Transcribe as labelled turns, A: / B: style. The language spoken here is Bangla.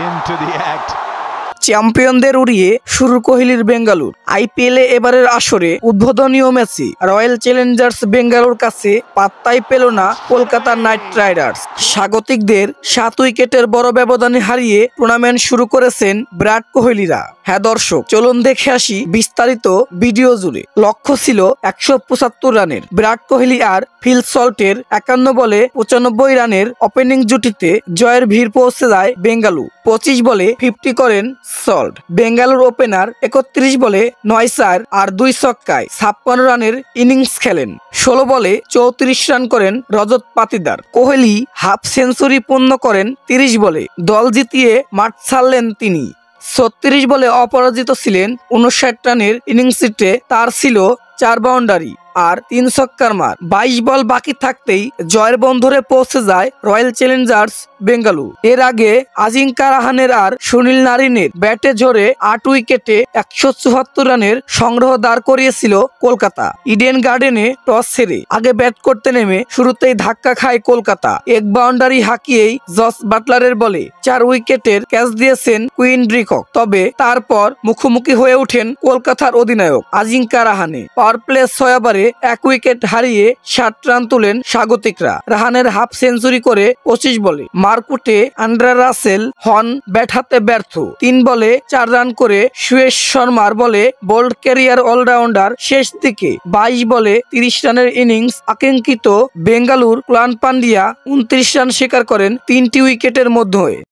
A: into the act.
B: চ্যাম্পিয়নদের উড়িয়ে শুরু কোহলির বেঙ্গালুর। আইপিএলে এবারের আসরে উদ্বোধনীয় ম্যাচে রয়্যাল চ্যালেঞ্জার্স বেঙ্গালুর কাছে পাত্তাই পেল না কলকাতা নাইট রাইডার্স। স্বাগতিকদের 7 উইকেটের বড় ব্যবধানে হারিয়ে টুর্নামেন্ট শুরু করেছেন বিরাট কোহলিরা। হ্যাঁ দর্শক, চলুন দেখে আসি বিস্তারিত ভিডিও জুড়ে। লক্ষ্য ছিল 175 রানের। বিরাট কোহলি আর ফিল সল্টের 51 বলে 95 রানের ওপেনিং জুটিতে জয়ের ভিড় পৌঁছে যায় বেঙ্গালুর। 25 বলে 50 করেন সল্ট। বেঙ্গালুর ওপেনার 31 বলে 9 চার আর 2 ছক্কায় 56 রানের ইনিংস খেলেন। 16 বলে 34 রান করেন রজত পাতিদার। কোহলি হাফ সেঞ্চুরি পূর্ণ করেন 30 বলে। দল জিতিয়ে মাঠ ছাড়লেন তিনি। 36 বলে অপরাজিত ছিলেন। 59 রানের ইনিংসটিতে তার ছিল 4 বাউন্ডারি আর 3 ছক্কার মার। 22 বল বাকি থাকতেই জয়ের বন্ধরে পৌঁছে যায় রয়্যাল চ্যালেঞ্জার্স বেঙ্গালুর। এর আগে আজিঙ্কা রাহানের আর সুনীল নারিনের ব্যাটে ঝরে 8 উইকেটে 174 রানের সংগ্রহ দাঁড় করিয়েছিল কলকাতা। ইডেন গার্ডেনে টস হেরে আগে ব্যাট করতে নেমে শুরুতেই ধাক্কা খায় কলকাতা। 1 বাউন্ডারি হাঁকিয়েই জস বাটলারের বলে 4 উইকেটের ক্যাচ দিয়েছেন কুইন ড্রিকক। তবে তারপর মুখোমুখি হয়ে ওঠেন কলকাতার অধিনায়ক আজিঙ্কা রাহানে। পাওয়ার প্লে 6 ওভারে 1 উইকেট হারিয়ে 60 রান তুলেন স্বাগতিকরা। রাহানের হাফ সেঞ্চুরি করে 25 বলে। মারকুটে আন্দ্রে রাসেল হন ব্যাট হাতে ব্যর্থ। 3 বলে 4 রান করে সুয়েশ শর্মার বলে বোল্ড ক্যারিয়ার অলরাউন্ডার শেষ দিকে 22 বলে 30 রানের ইনিংস আকাঙ্ক্ষিত বেঙ্গালুর। কুলান পান্ডিয়া 29 রান শিকার করেন 3টি উইকেটের মধ্যে।